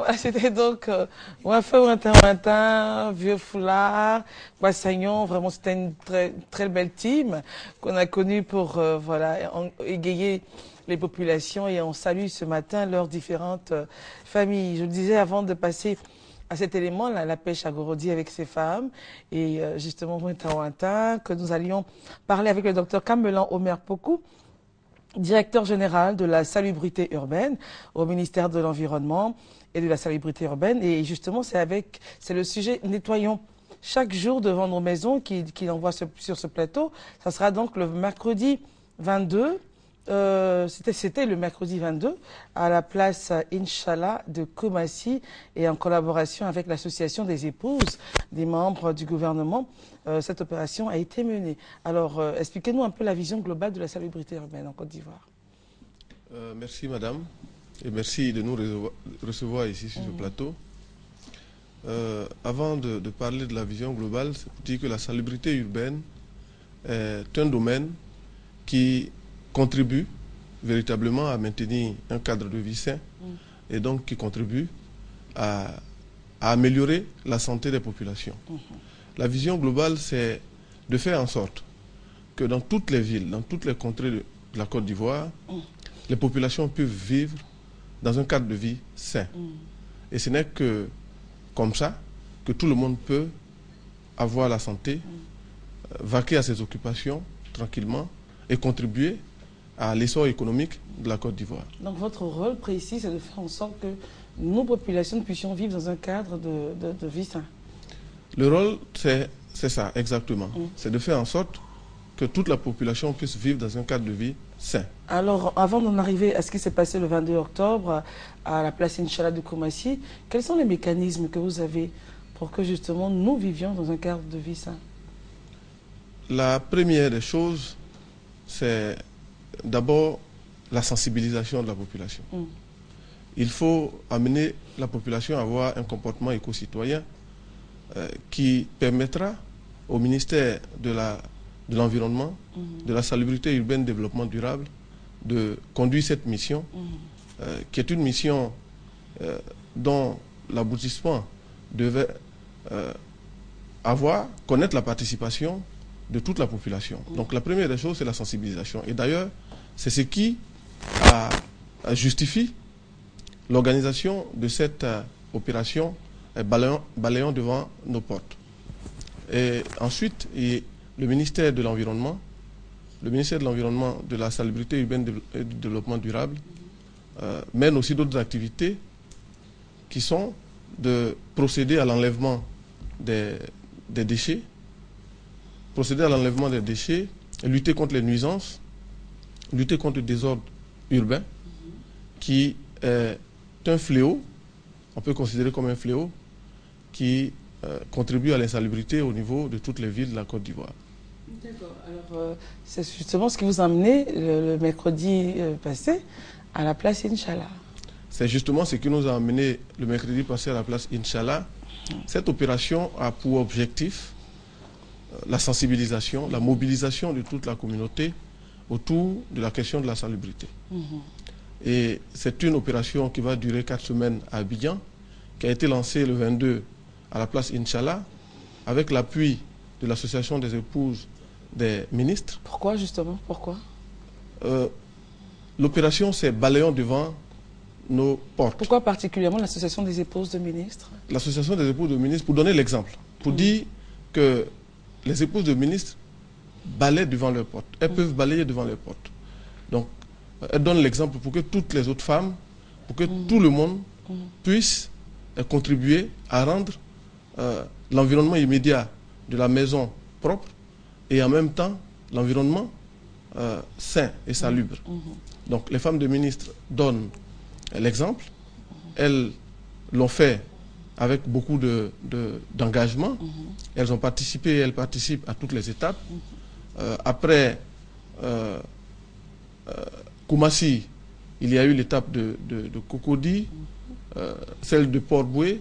Voilà, c'était donc Ouintin, Vieux Foulard, Boissagnon. Vraiment, c'était une très belle team qu'on a connue pour voilà, égayer les populations. Et on salue ce matin leurs différentes familles. Je le disais avant de passer à cet élément, la pêche à Gorodi avec ses femmes, et justement Ouintin, que nous allions parler avec le docteur Camelan Omer Pokou, directeur général de la salubrité urbaine au ministère de l'Environnement et de la salubrité urbaine. Et justement, c'est le sujet nettoyons chaque jour devant nos maisons qu'il envoie sur ce plateau. Ça sera donc le mercredi 22. C'était le mercredi 22 à la place Inch'Allah de Koumassi et en collaboration avec l'association des épouses des membres du gouvernement. Cette opération a été menée. Alors, expliquez-nous un peu la vision globale de la salubrité urbaine en Côte d'Ivoire. Merci madame et merci de nous recevoir ici sur ce plateau. Avant de parler de la vision globale, c'est pour dire que la salubrité urbaine est un domaine qui contribue véritablement à maintenir un cadre de vie sain et donc qui contribue à améliorer la santé des populations. La vision globale, c'est de faire en sorte que dans toutes les villes, dans toutes les contrées de la Côte d'Ivoire, les populations puissent vivre dans un cadre de vie sain. Et ce n'est que comme ça que tout le monde peut avoir la santé, vaquer à ses occupations tranquillement et contribuer à l'essor économique de la Côte d'Ivoire. Donc votre rôle précis, c'est de faire en sorte que nos populations puissions vivre dans un cadre de vie sain. Le rôle, c'est ça, exactement. C'est de faire en sorte que toute la population puisse vivre dans un cadre de vie sain. Alors, avant d'en arriver à ce qui s'est passé le 22 octobre à la place Inch'Allah de Koumassi, quels sont les mécanismes que vous avez pour que justement nous vivions dans un cadre de vie sain? La première des choses, c'est d'abord la sensibilisation de la population. Il faut amener la population à avoir un comportement éco-citoyen qui permettra au ministère de l'Environnement, de la salubrité urbaine, développement durable, de conduire cette mission, qui est une mission dont l'aboutissement devait connaître la participation de toute la population. Donc la première des choses, c'est la sensibilisation. Et d'ailleurs, c'est ce qui justifie l'organisation de cette opération balayant devant nos portes. Et ensuite, le ministère de l'Environnement, de la salubrité urbaine et du développement durable, mène aussi d'autres activités qui sont de procéder à l'enlèvement des déchets, lutter contre les nuisances, lutter contre le désordre urbain, qui est un fléau, on peut considérer comme un fléau, qui contribue à l'insalubrité au niveau de toutes les villes de la Côte d'Ivoire. D'accord. Alors, c'est justement ce qui vous a amené le mercredi passé à la place Inch'Allah. C'est justement ce qui nous a amené le mercredi passé à la place Inch'Allah. Cette opération a pour objectif la sensibilisation, la mobilisation de toute la communauté autour de la question de la salubrité. Et c'est une opération qui va durer 4 semaines à Abidjan, qui a été lancée le 22 à la place Inch'Allah, avec l'appui de l'association des épouses des ministres. Pourquoi justement? Pourquoi? L'opération, c'est balayant devant nos portes. Pourquoi particulièrement l'association des épouses de ministres? L'association des épouses de ministres, pour donner l'exemple, pour dire que les épouses de ministres balayent devant leurs portes. Elles peuvent balayer devant leurs portes. Donc, elles donnent l'exemple pour que toutes les autres femmes, pour que tout le monde puisse contribuer à rendre l'environnement immédiat de la maison propre et en même temps l'environnement sain et salubre. Donc, les femmes de ministres donnent l'exemple. Elles l'ont fait avec beaucoup d'engagement. Elles ont participé et elles participent à toutes les étapes. Après Koumassi, il y a eu l'étape de Cocody, celle de Port-Boué,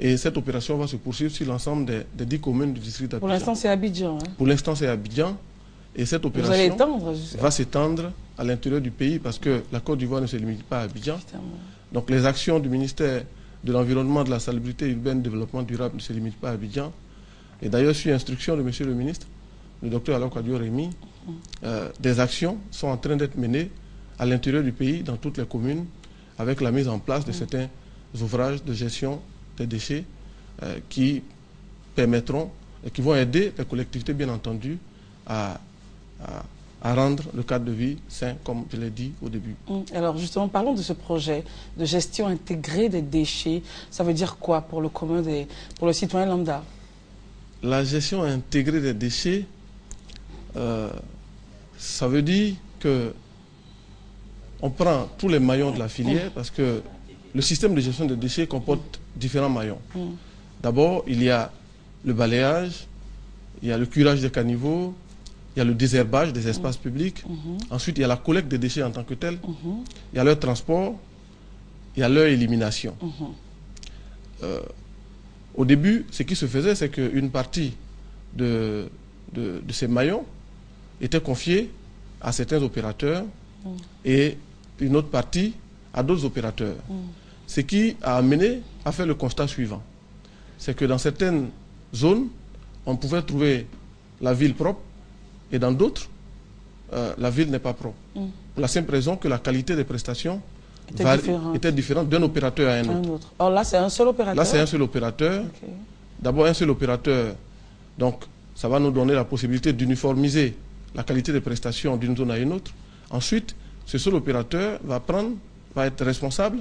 et cette opération va se poursuivre sur l'ensemble des 10 communes du district d'Abidjan. Pour l'instant, c'est Abidjan. Pour l'instant, c'est Abidjan. Et cette opération va s'étendre à l'intérieur du pays parce que la Côte d'Ivoire ne se limite pas à Abidjan. Donc les actions du ministère de l'environnement, de la salubrité urbaine, développement durable ne se limite pas à Abidjan. Et d'ailleurs, sur instruction de Monsieur le ministre, le docteur Alain Kouadio Rémy, des actions sont en train d'être menées à l'intérieur du pays, dans toutes les communes, avec la mise en place de certains ouvrages de gestion des déchets qui permettront et qui vont aider les collectivités, bien entendu, à rendre le cadre de vie sain, comme je l'ai dit au début. Alors justement, parlons de ce projet de gestion intégrée des déchets. Ça veut dire quoi pour le commun, pour le citoyen lambda? La gestion intégrée des déchets, ça veut dire que on prend tous les maillons de la filière, parce que le système de gestion des déchets comporte différents maillons. D'abord, il y a le balayage, il y a le curage des caniveaux, il y a le désherbage des espaces publics. Ensuite, il y a la collecte des déchets en tant que tel. Il y a leur transport, il y a leur élimination. Au début, ce qui se faisait, c'est qu'une partie de ces maillons était confiée à certains opérateurs et une autre partie à d'autres opérateurs. Ce qui a amené à faire le constat suivant. C'est que dans certaines zones, on pouvait trouver la ville propre et dans d'autres, la ville n'est pas propre. Pour la simple raison que la qualité des prestations était différente d'un opérateur à un autre. Alors là, c'est un seul opérateur? Là, c'est un seul opérateur. Okay. D'abord, un seul opérateur. Donc, ça va nous donner la possibilité d'uniformiser la qualité des prestations d'une zone à une autre. Ensuite, ce seul opérateur va être responsable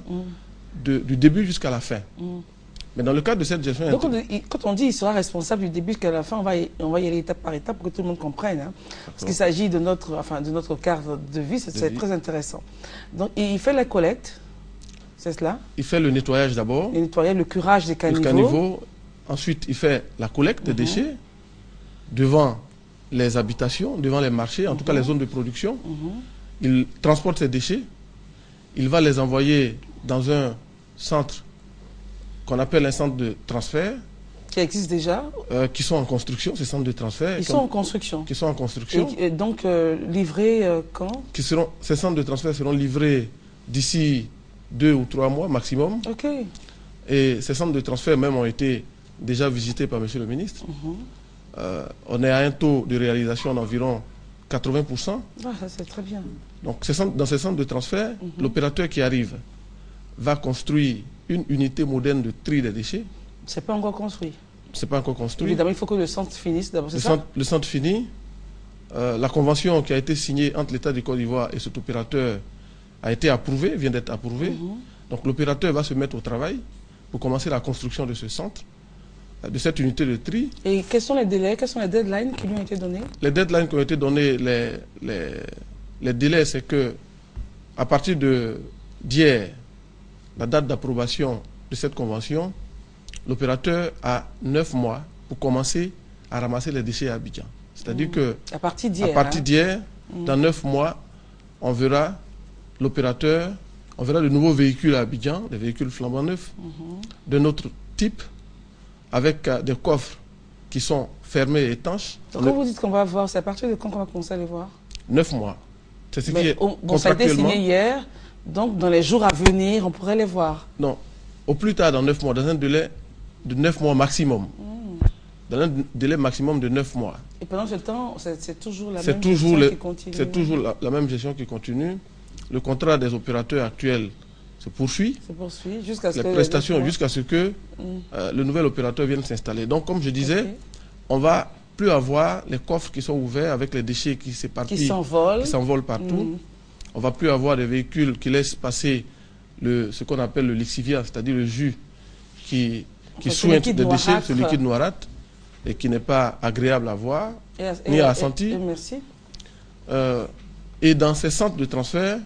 du début jusqu'à la fin. Mais dans le cadre de cette gestion... Donc, quand on dit qu'il sera responsable du début jusqu'à la fin, on va y aller étape par étape pour que tout le monde comprenne. Hein, parce qu'il s'agit de notre cadre de vie, c'est très intéressant. Donc, il fait la collecte, c'est cela? Il fait le nettoyage d'abord. Le nettoyage, le curage des caniveaux. Ensuite, il fait la collecte des déchets devant les habitations, devant les marchés, en tout cas les zones de production. Il transporte ces déchets. Il va les envoyer dans un centre qu'on appelle un centre de transfert. Qui existe déjà? Qui sont en construction, ces centres de transfert. Ils sont en construction? Qui sont en construction. Et donc, livrés quand? Ces centres de transfert seront livrés d'ici 2 ou 3 mois maximum. Ok. Et ces centres de transfert même ont été déjà visités par Monsieur le ministre. On est à un taux de réalisation d'environ 80%. Ah, ça c'est très bien. Donc, dans ces centres de transfert, l'opérateur qui arrive va construire une unité moderne de tri des déchets. C'est pas encore construit. C'est pas encore construit. Évidemment, il faut que le centre finisse d'abord, c'est ça? Le centre finit. La convention qui a été signée entre l'État du Côte d'Ivoire et cet opérateur a été approuvée, vient d'être approuvée. Donc l'opérateur va se mettre au travail pour commencer la construction de ce centre, de cette unité de tri. Et quels sont les délais, quels sont les deadlines qui lui ont été donnés? Les deadlines qui ont été donnés, les délais, c'est que à partir d'hier, la date d'approbation de cette convention, l'opérateur a 9 mois pour commencer à ramasser les déchets à Abidjan. C'est-à-dire que à partir d'hier, dans 9 mois, on verra l'opérateur, on verra de nouveaux véhicules à Abidjan, des véhicules flambant neufs, de notre type, avec des coffres qui sont fermés et étanches. Donc quand vous dites qu'on va voir, c'est à partir de quand on va commencer à les voir? 9 mois. C'est ce qui est ça a été signé hier, donc dans les jours à venir, on pourrait les voir? Non, au plus tard dans 9 mois, dans un délai de 9 mois maximum. Dans un délai maximum de 9 mois. Et pendant ce temps, c'est toujours la même gestion qui continue? C'est toujours la même gestion qui continue. Le contrat des opérateurs actuels se poursuit. Jusqu'à ce que le nouvel opérateur vienne s'installer. Donc, comme je disais, on ne va plus avoir les coffres qui sont ouverts avec les déchets qui s'éparpillent, qui s'envolent partout. On ne va plus avoir des véhicules qui laissent passer ce qu'on appelle le lixivia, c'est-à-dire le jus qui sointe des déchets, ce liquide noirâtre, et qui n'est pas agréable à voir, ni à sentir. Et dans ces centres de transfert,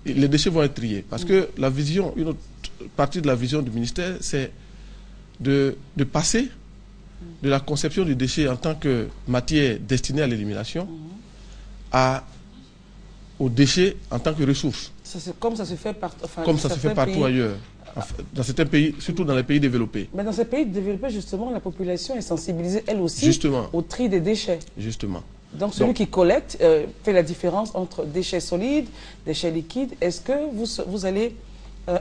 les déchets vont être triés. Parce que la vision, une autre partie de la vision du ministère, c'est de passer de la conception du déchet en tant que matière destinée à l'élimination aux déchets en tant que ressource. Comme ça se fait partout ailleurs. Dans certains pays, surtout dans les pays développés. Mais dans ces pays développés, justement, la population est sensibilisée, elle aussi, au tri des déchets. Justement. Donc celui qui collecte fait la différence entre déchets solides, déchets liquides. Est-ce que vous allez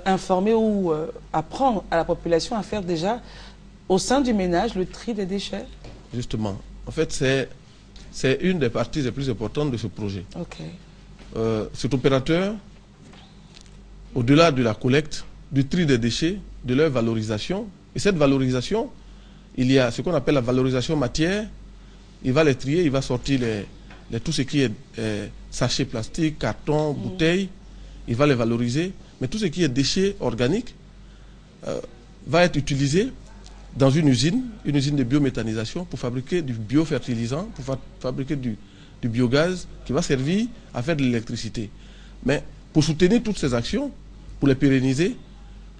informer ou apprendre à la population à faire déjà au sein du ménage le tri des déchets? Justement. En fait, c'est une des parties les plus importantes de ce projet. Okay. Cet opérateur, au-delà de la collecte, du tri des déchets, de leur valorisation, et cette valorisation, il y a ce qu'on appelle la valorisation matière. Il va les trier, il va sortir tout ce qui est sachets plastiques, cartons, bouteilles, il va les valoriser. Mais tout ce qui est déchets organiques va être utilisé dans une usine de biométhanisation pour fabriquer du biofertilisant, pour fabriquer du biogaz qui va servir à faire de l'électricité. Mais pour soutenir toutes ces actions, pour les pérenniser,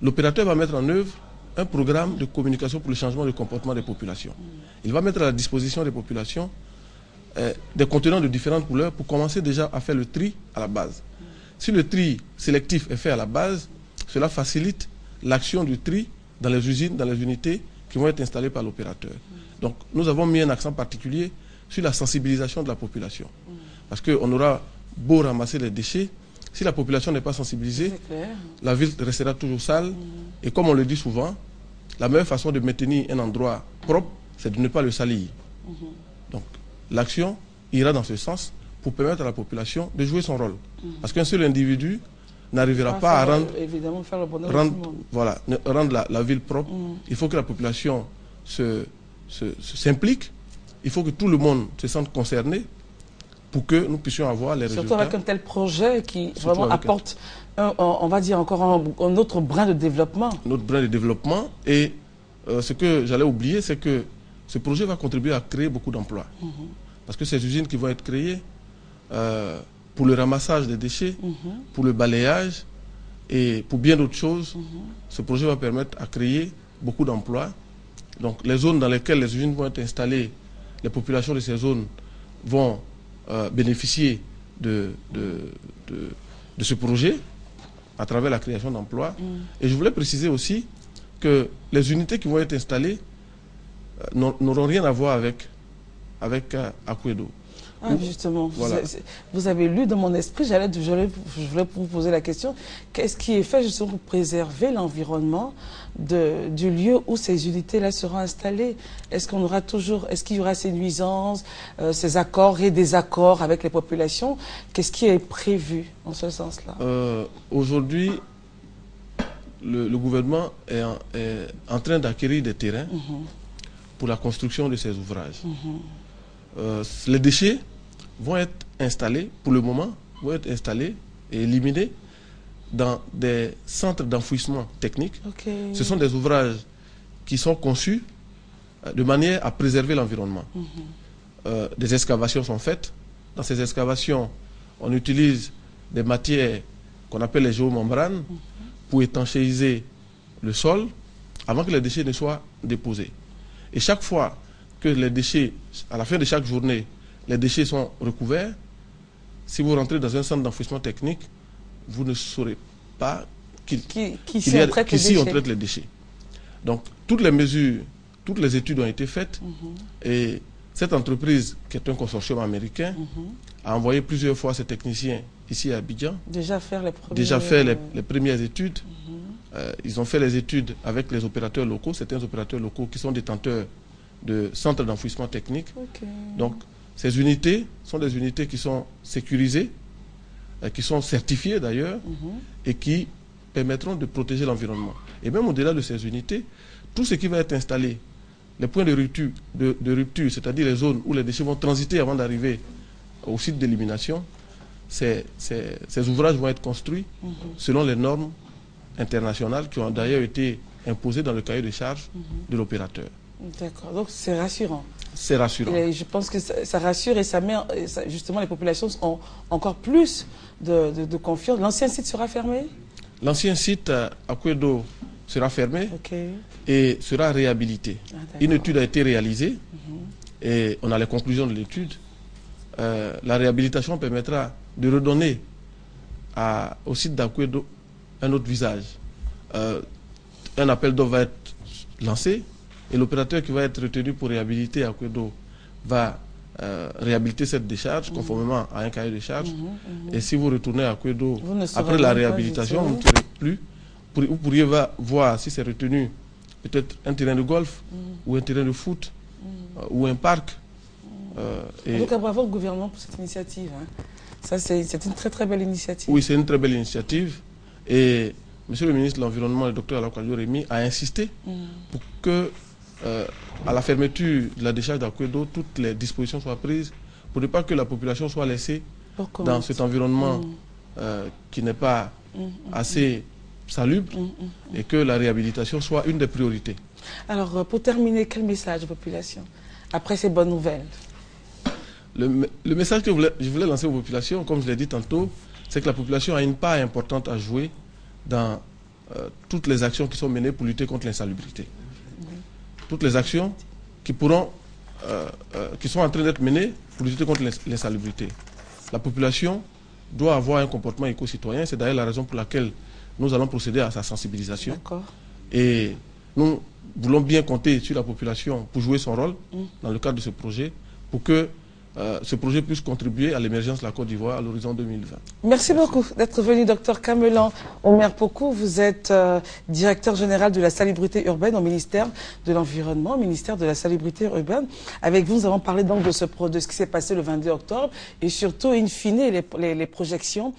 l'opérateur va mettre en œuvre un programme de communication pour le changement de comportement des populations. Il va mettre à la disposition des populations des contenants de différentes couleurs pour commencer déjà à faire le tri à la base. Si le tri sélectif est fait à la base, cela facilite l'action du tri dans les usines, dans les unités qui vont être installées par l'opérateur. Donc nous avons mis un accent particulier sur la sensibilisation de la population. Parce qu'on aura beau ramasser les déchets, si la population n'est pas sensibilisée, la ville restera toujours sale. Et comme on le dit souvent, la meilleure façon de maintenir un endroit propre, c'est de ne pas le salir. Donc l'action ira dans ce sens pour permettre à la population de jouer son rôle. Parce qu'un seul individu n'arrivera pas à rendre, rendre la ville propre. Il faut que la population s'implique. Il faut que tout le monde se sente concerné pour que nous puissions avoir les résultats. Surtout avec un tel projet qui vraiment apporte, on va dire, encore un autre brin de développement. Un autre brin de développement. Et ce que j'allais oublier, c'est que ce projet va contribuer à créer beaucoup d'emplois. Parce que ces usines qui vont être créées pour le ramassage des déchets, pour le balayage et pour bien d'autres choses, ce projet va permettre à créer beaucoup d'emplois. Donc les zones dans lesquelles les usines vont être installées, les populations de ces zones vont bénéficier de ce projet à travers la création d'emplois. Et je voulais préciser aussi que les unités qui vont être installées n'auront rien à voir avec Akwedo. Ah, justement, voilà. Vous avez lu dans mon esprit, je voulais vous poser la question, qu'est-ce qui est fait justement pour préserver l'environnement du lieu où ces unités-là seront installées? Est-ce qu'on aura toujours, est-ce qu'il y aura ces nuisances, ces accords et désaccords avec les populations? Qu'est-ce qui est prévu en ce sens-là? Aujourd'hui, le gouvernement est en train d'acquérir des terrains pour la construction de ces ouvrages. Les déchets vont être installés, pour le moment, vont être installés et éliminés dans des centres d'enfouissement technique. Ce sont des ouvrages qui sont conçus de manière à préserver l'environnement. Des excavations sont faites. Dans ces excavations, on utilise des matières qu'on appelle les géomembranes pour étanchéiser le sol avant que les déchets ne soient déposés. Et chaque fois que les déchets, à la fin de chaque journée, les déchets sont recouverts, si vous rentrez dans un centre d'enfouissement technique, vous ne saurez pas qu'ici on traite les déchets. Donc, toutes les mesures, toutes les études ont été faites et cette entreprise, qui est un consortium américain, a envoyé plusieurs fois ses techniciens ici à Abidjan. Déjà fait les premières études. Ils ont fait les études avec les opérateurs locaux, certains opérateurs locaux qui sont détenteurs de centres d'enfouissement technique. Donc, ces unités sont des unités qui sont sécurisées, qui sont certifiées d'ailleurs, et qui permettront de protéger l'environnement. Et même au-delà de ces unités, tout ce qui va être installé, les points de rupture, c'est-à-dire les zones où les déchets vont transiter avant d'arriver au site d'élimination, ces ouvrages vont être construits selon les normes internationales qui ont d'ailleurs été imposées dans le cahier de charges de l'opérateur. D'accord, donc c'est rassurant. C'est rassurant. Et je pense que ça rassure et ça met, justement, les populations ont encore plus de confiance. L'ancien site sera fermé? L'ancien site Akwedo sera fermé et sera réhabilité. Une étude a été réalisée et on a les conclusions de l'étude. La réhabilitation permettra de redonner au site d'Akwedo un autre visage. Un appel d'offres va être lancé et l'opérateur qui va être retenu pour réhabiliter Akwedo va réhabiliter cette décharge conformément à un cahier de charge. Et si vous retournez à Akwedo après la réhabilitation, vous ne serez plus vous pourriez voir si c'est retenu peut-être un terrain de golf ou un terrain de foot ou un parc. En tout cas, bravo au gouvernement pour cette initiative. Hein. Ça, c'est une très très belle initiative. Oui, c'est une très belle initiative. Et Monsieur le ministre de l'Environnement, le docteur Alain Rémy, a insisté pour que, à la fermeture de la décharge d'Akoedo, toutes les dispositions soient prises pour ne pas que la population soit laissée dans cet environnement qui n'est pas assez salubre et que la réhabilitation soit une des priorités. Alors, pour terminer, quel message aux populations après ces bonnes nouvelles? Le message que je voulais lancer aux populations, comme je l'ai dit tantôt, c'est que la population a une part importante à jouer dans toutes les actions qui sont menées pour lutter contre l'insalubrité. Toutes les actions qui sont en train d'être menées pour lutter contre l'insalubrité. La population doit avoir un comportement éco-citoyen. C'est d'ailleurs la raison pour laquelle nous allons procéder à sa sensibilisation. Et nous voulons bien compter sur la population pour jouer son rôle dans le cadre de ce projet, pour que ce projet puisse contribuer à l'émergence de la Côte d'Ivoire à l'horizon 2020. Merci beaucoup d'être venu, Dr Camelan Omer Pokou. Vous êtes directeur général de la salubrité urbaine au ministère de l'Environnement, au ministère de la salubrité urbaine. Avec vous, nous avons parlé donc de ce qui s'est passé le 22 octobre et surtout, in fine, les projections